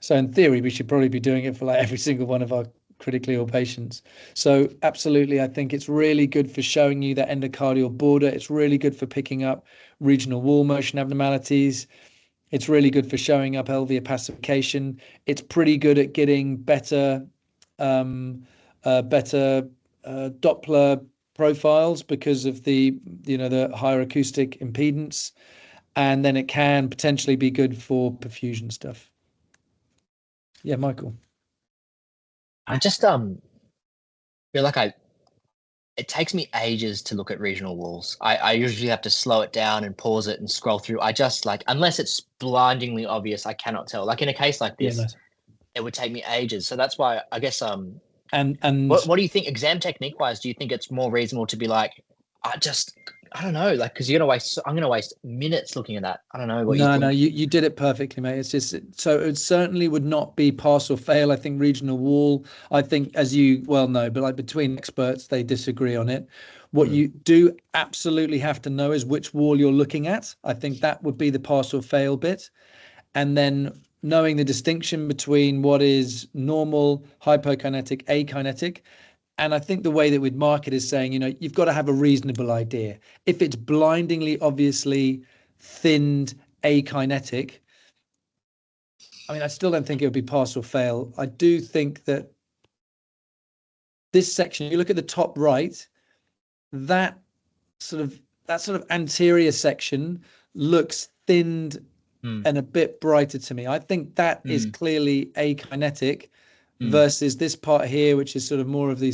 So in theory, we should probably be doing it for like every single one of our critically ill patients. So absolutely, I think it's really good for showing you that endocardial border. It's really good for picking up regional wall motion abnormalities. It's really good for showing up LV opacification. It's pretty good at getting better Doppler profiles because of the higher acoustic impedance, and then it can potentially be good for perfusion stuff. Yeah, Michael. I just feel like it takes me ages to look at regional walls. I usually have to slow it down and pause it and scroll through. I just unless it's blindingly obvious, I cannot tell. Like in a case like this, nice. It would take me ages. So that's why I guess and what do you think exam technique wise? Do you think it's more reasonable to be like, I don't know, because I'm gonna waste minutes looking at that. I don't know what you think. No, you did it perfectly, mate. It's just so it certainly would not be pass or fail. I think regional wall. I think, as you well know, but like between experts, they disagree on it. What you do absolutely have to know is which wall you're looking at. I think that would be the pass or fail bit, and then knowing the distinction between what is normal, hypokinetic, akinetic. And I think the way that we'd mark it is saying, you've got to have a reasonable idea. If it's blindingly, obviously thinned, akinetic, I still don't think it would be pass or fail. I do think that this section, you look at the top right, that sort of anterior section looks thinned and a bit brighter to me. I think that is clearly akinetic. Versus this part here, which is sort of more of the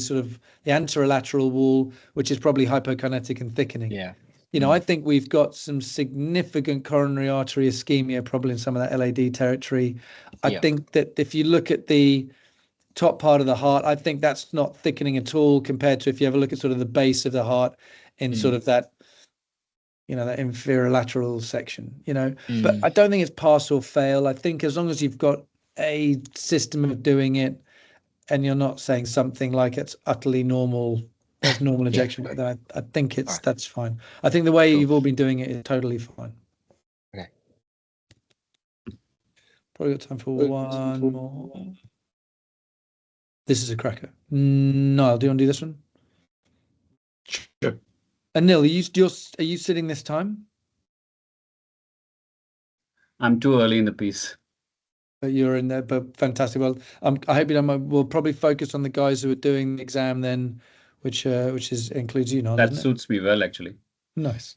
anterolateral wall, which is probably hypokinetic and thickening. Yeah. I think we've got some significant coronary artery ischemia, probably in some of that LAD territory. I think that if you look at the top part of the heart, I think that's not thickening at all compared to if you ever look at sort of the base of the heart in sort of that, that inferior lateral section, But I don't think it's pass or fail. I think as long as you've got a system of doing it and you're not saying something like it's utterly normal, there's normal ejection, but I think that's fine. I think the way you've all been doing it is totally fine. Okay. Probably got time for one more. This is a cracker. Niall, do you want to do this one? Sure. And Neil, are you sitting this time? I'm too early in the piece. You're in there, but fantastic. Well, I hope you don't. We'll probably focus on the guys who are doing the exam then, which includes you, Niall. That suits me well, actually. Nice.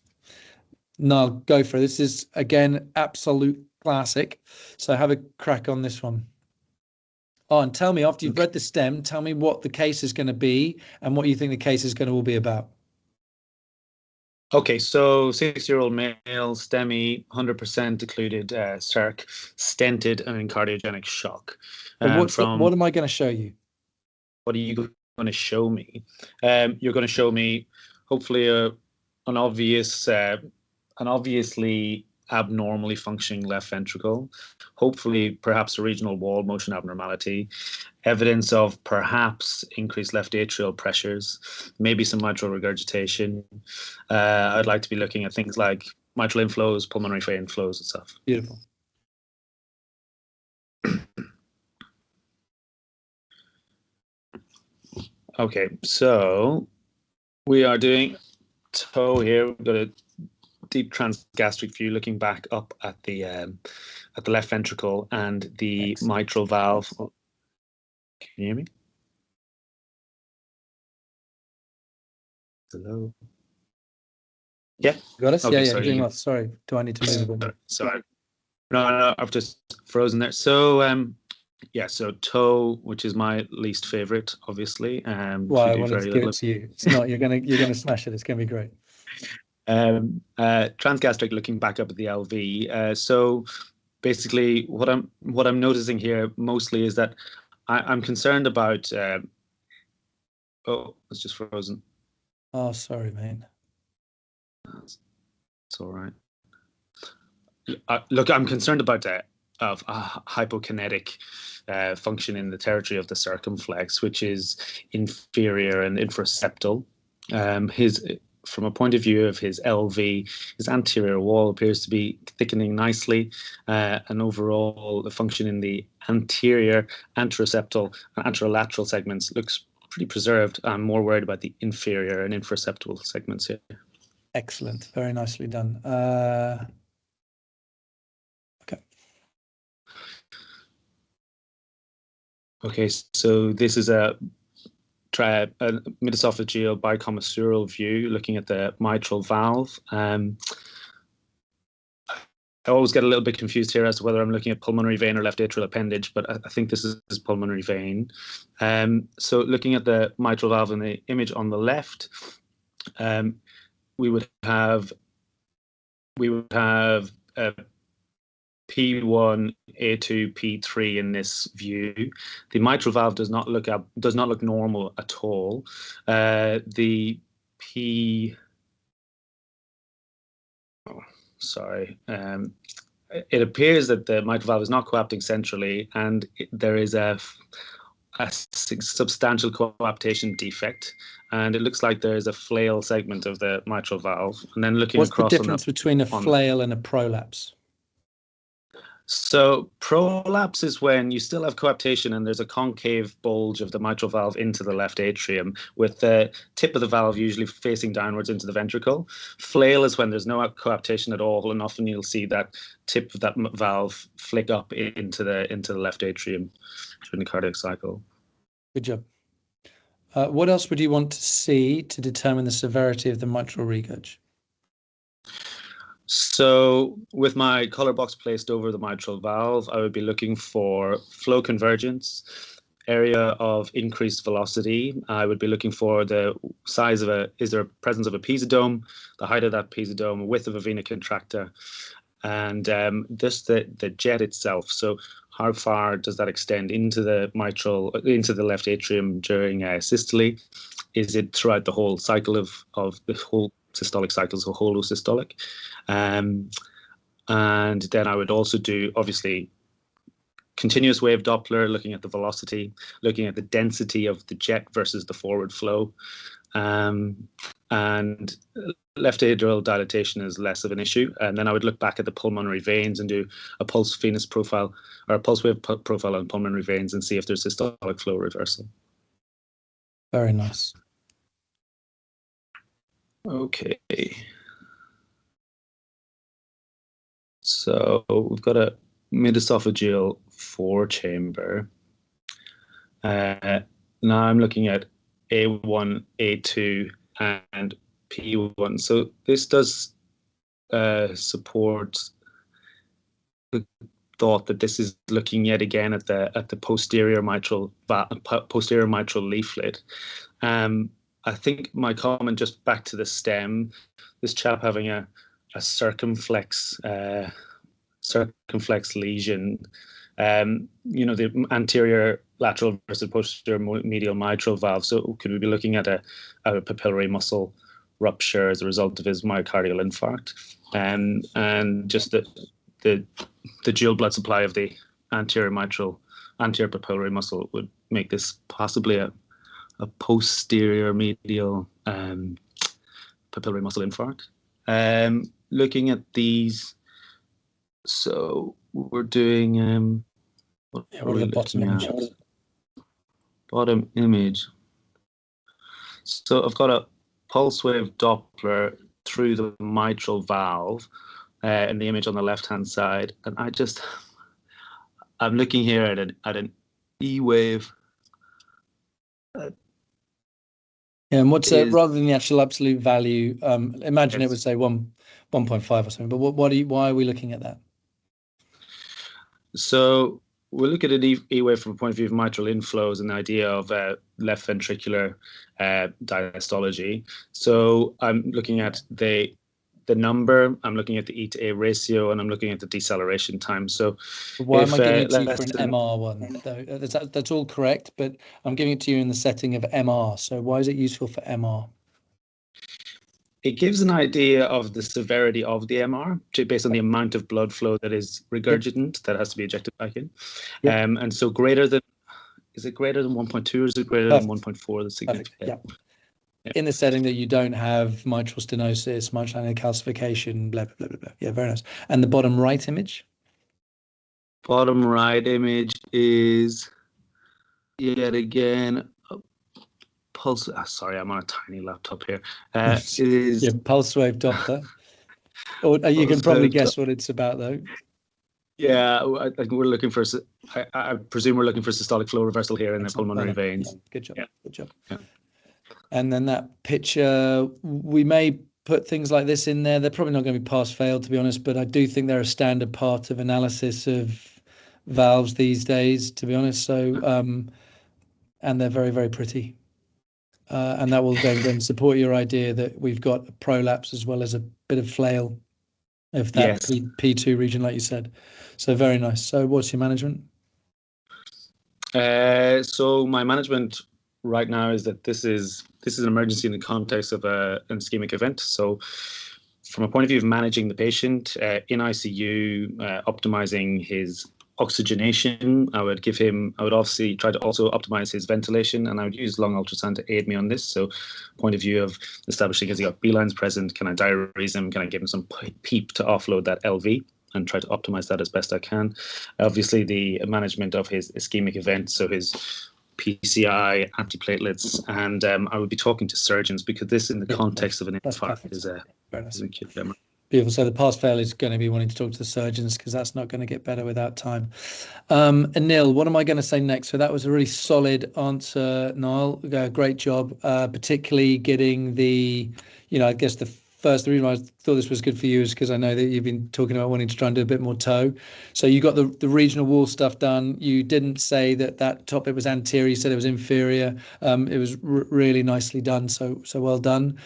Niall, go for it. This is again absolute classic. So have a crack on this one. Oh, and tell me after you've read the stem, tell me what the case is going to be and what you think the case is going to all be about. Okay, so 6-year-old male, STEMI, 100% occluded, CERC, stented and in cardiogenic shock. What am I going to show you? What are you going to show me? You're going to show me hopefully an obviously abnormally functioning left ventricle, hopefully perhaps a regional wall motion abnormality, evidence of perhaps increased left atrial pressures, maybe some mitral regurgitation. I'd like to be looking at things like mitral inflows, pulmonary vein inflows and stuff. Beautiful. Okay, so we are doing toe here. We've got a deep transgastric view looking back up at the left ventricle and the mitral valve. Can you hear me? Hello. Yeah. Got us? Okay, Yeah, sorry, you're doing you- well. Sorry, do I need to move a bit more? Sorry. No, I've just frozen there. So, yeah, so toe, which is my least favorite, obviously. Well, we I do wanted to very give little it to you. It's not. You're gonna smash it. It's gonna be great. Transgastric, looking back up at the LV. So basically, what I'm noticing here mostly is that I'm concerned about. Oh, it's just frozen. Oh, sorry, mate. It's all right. Look, I'm concerned about of hypokinetic function in the territory of the circumflex, which is inferior and infraseptal. From a point of view of his LV, his anterior wall appears to be thickening nicely, and overall the function in the anterior, anteroseptal, and anterolateral segments looks pretty preserved. I'm more worried about the inferior and infraseptal segments here. Excellent. Very nicely done. Okay. Okay, so this is a midesophageal bicommissural view looking at the mitral valve. I always get a little bit confused here as to whether I'm looking at pulmonary vein or left atrial appendage, but I think this is pulmonary vein. So looking at the mitral valve in the image on the left, we would have P1, A2, P3 in this view. The mitral valve does not look normal at all. It appears that the mitral valve is not coapting centrally, and there is a substantial coaptation defect, and it looks like there is a flail segment of the mitral valve. And then looking What's across the difference between a flail and a prolapse? So prolapse is when you still have coaptation and there's a concave bulge of the mitral valve into the left atrium, with the tip of the valve usually facing downwards into the ventricle. Flail is when there's no coaptation at all, and often you'll see that tip of that valve flick up into the left atrium during the cardiac cycle. Good job. What else would you want to see to determine the severity of the mitral regurg? So with my color box placed over the mitral valve, I would be looking for flow convergence, area of increased velocity. I would be looking for the size of is there a presence of a pisodome, the height of that pisodome, width of a vena contracta, and just the jet itself. So how far does that extend into the left atrium during systole? Is it throughout the whole cycle of the whole systolic cycles, so holosystolic? And then I would also do, obviously, continuous wave Doppler, looking at the velocity, looking at the density of the jet versus the forward flow. And left atrial dilatation is less of an issue. And then I would look back at the pulmonary veins and do a pulse venous profile or a pulse wave profile on pulmonary veins and see if there's systolic flow reversal. Very nice. Okay. So we've got a midesophageal 4-chamber. Now I'm looking at A1, A2, and P1. So this does support the thought that this is looking yet again at the posterior mitral leaflet. I think my comment, just back to the stem, this chap having a circumflex lesion, the anterior lateral versus posterior medial mitral valve. So could we be looking at a papillary muscle rupture as a result of his myocardial infarct, and just the dual blood supply of the anterior papillary muscle would make this possibly a posterior medial papillary muscle infarct. Looking at these, so we're doing What are the bottom images? Bottom image. So I've got a pulse wave Doppler through the mitral valve in the image on the left-hand side, and I'm looking here at an E wave Yeah, and what's is rather than the actual absolute value, imagine it would say 1.5 or something, but why are we looking at that? so we'll look at an E-wave from a point of view of mitral inflows and the idea of left ventricular diastology. So I'm looking at the number, I'm looking at the E to A ratio, and I'm looking at the deceleration time. So Why am I giving it to you less for an than- MR one? Though that's all correct, but I'm giving it to you in the setting of MR. So why is it useful for MR? It gives an idea of the severity of the MR based on the amount of blood flow that is regurgitant that has to be ejected back in. Yep. And so is it greater than 1.2 or is it greater than 1.4 that's significant? Yeah. In the setting that you don't have mitral stenosis, mitral annular calcification, blah, blah, blah, blah. Yeah, very nice. And the bottom right image? Bottom right image is yet again pulse. Sorry, I'm on a tiny laptop here. It is pulse wave Doppler. Or you can probably guess what it's about, though. Yeah, I think we're looking for. I presume we're looking for systolic flow reversal here in the pulmonary veins. Yeah, good job. Yeah. Good job. Yeah. And then that picture, we may put things like this in there. They're probably not going to be pass-fail, to be honest, but I do think they're a standard part of analysis of valves these days, to be honest. So, and they're very, very pretty. And that will then support your idea that we've got a prolapse as well as a bit of flail of that P2 region, like you said. So very nice. So what's your management? So my management right now is that this is an emergency in the context of an ischemic event. So from a point of view of managing the patient in ICU, optimizing his oxygenation, I would obviously try to also optimize his ventilation, and I would use lung ultrasound to aid me on this. So point of view of establishing, has he got B lines present? Can I diurese him? Can I give him some PEEP to offload that LV? And try to optimize that as best I can. Obviously, the management of his ischemic event, so his PCI, antiplatelets, and I would be talking to surgeons because this, in the context of an infarct, is a acute hemorrhage. Beautiful. So the pass-fail is going to be wanting to talk to the surgeons because that's not going to get better without time. Anil, what am I going to say next? So that was a really solid answer, Niall. Great job, particularly getting the, I guess the reason why I thought this was good for you is because I know that you've been talking about wanting to try and do a bit more toe. So you got the regional wall stuff done. You didn't say that top bit was anterior. You said it was inferior. It was really nicely done. So well done.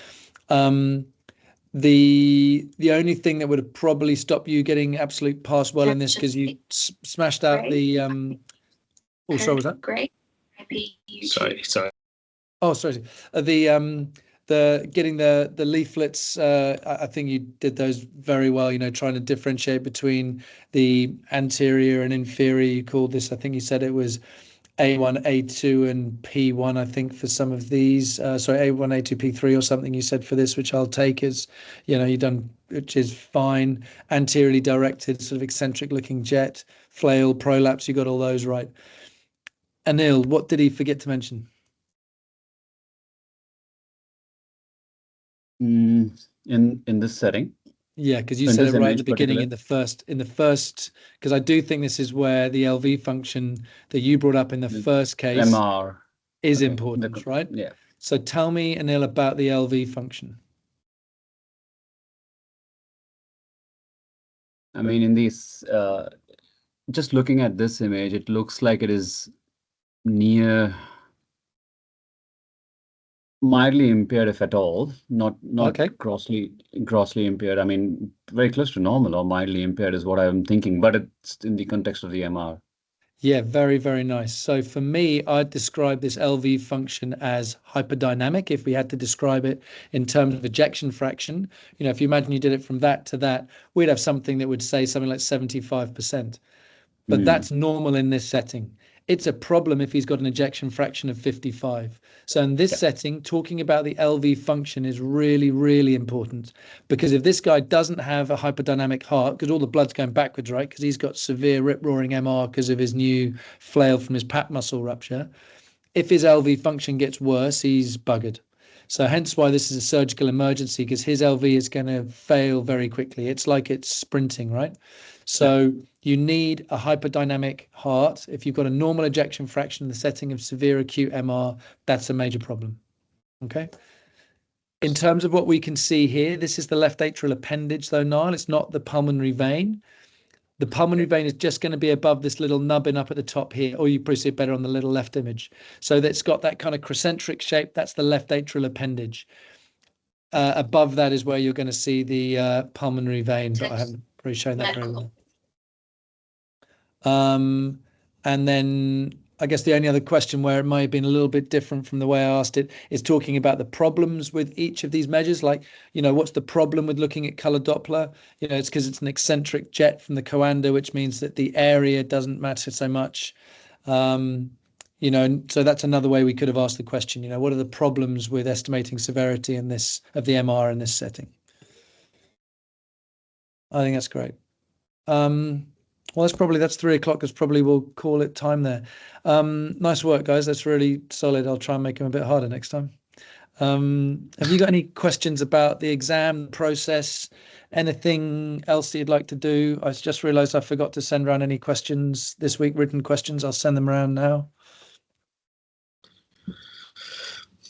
The only thing that would have probably stopped you getting absolute pass well in this because you smashed out the sorry, was that great? Sorry. Oh, sorry. The getting the leaflets, I think you did those very well, trying to differentiate between the anterior and inferior. You called this, I think you said it was A1, A2 and P1, I think, for some of these. A1, A2, P3 or something you said for this, which I'll take as, you've done, which is fine. Anteriorly directed, sort of eccentric looking jet, flail, prolapse, you got all those right. Anil, what did he forget to mention? In this setting. Yeah, because you said it right at the beginning in the first, because I do think this is where the LV function that you brought up in the first case MR is important, right? Yeah. So tell me, Anil, about the LV function. I mean, in these, just looking at this image, it looks like it is near mildly impaired, if at all, not Okay. grossly impaired. I mean, very close to normal or mildly impaired is what I'm thinking, but it's in the context of the MR. Yeah, very, very nice. So for me, I'd describe this LV function as hyperdynamic. If we had to describe it in terms of ejection fraction, if you imagine you did it from that to that, we'd have something that would say something like 75%. But that's normal in this setting. It's a problem if he's got an ejection fraction of 55. So in this setting, talking about the LV function is really, really important, because if this guy doesn't have a hyperdynamic heart, because all the blood's going backwards, right? Because he's got severe rip-roaring MR because of his new flail from his pap muscle rupture. If his LV function gets worse, he's buggered. So hence why this is a surgical emergency, because his LV is going to fail very quickly. It's like it's sprinting, right? So you need a hyperdynamic heart. If you've got a normal ejection fraction in the setting of severe acute MR, that's a major problem. Okay. In terms of what we can see here, this is the left atrial appendage, though, Niall. It's not the pulmonary vein. The pulmonary vein is just going to be above this little nubbin up at the top here, or you probably see it better on the little left image. So that's got that kind of crescentric shape. That's the left atrial appendage. Above that is where you're going to see the pulmonary vein, but I haven't really shown that very well. And then I guess the only other question where it might have been a little bit different from the way I asked it is talking about the problems with each of these measures. Like, what's the problem with looking at color Doppler? It's because it's an eccentric jet from the coanda, which means that the area doesn't matter so much. So that's another way we could have asked the question, what are the problems with estimating severity of the MR in this setting? I think that's great. Well, that's 3 o'clock. That's probably we'll call it time there. Nice work, guys. That's really solid. I'll try and make them a bit harder next time. Have you got any questions about the exam process? Anything else that you'd like to do? I just realised I forgot to send around any questions this week, written questions. I'll send them around now.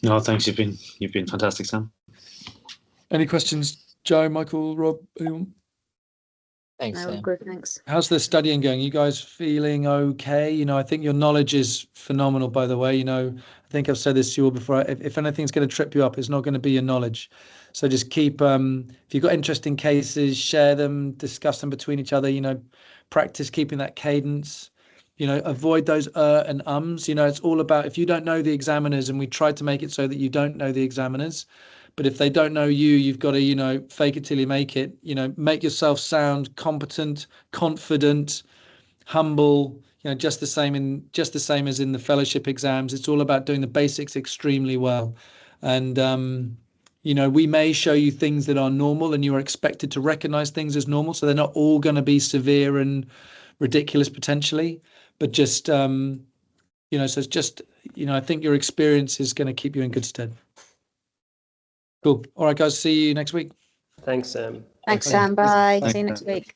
No, thanks. You've been fantastic, Sam. Any questions, Joe, Michael, Rob, anyone? Thanks, No, Sam. good, thanks. How's the studying going? You guys feeling okay? I think your knowledge is phenomenal, by the way. I think I've said this to you all before. If anything's going to trip you up, it's not going to be your knowledge. So just keep, if you've got interesting cases, share them, discuss them between each other, practice keeping that cadence, avoid those and ums. It's all about, if you don't know the examiners, and we try to make it so that you don't know the examiners, but if they don't know you, you've got to, fake it till you make it, make yourself sound competent, confident, humble, just the same as in the fellowship exams. It's all about doing the basics extremely well. And, we may show you things that are normal and you are expected to recognize things as normal. So they're not all going to be severe and ridiculous potentially, but just, so it's just, I think your experience is going to keep you in good stead. Cool. All right, guys. See you next week. Thanks, Sam. Thanks, Sam. Bye. Thanks. See you next week.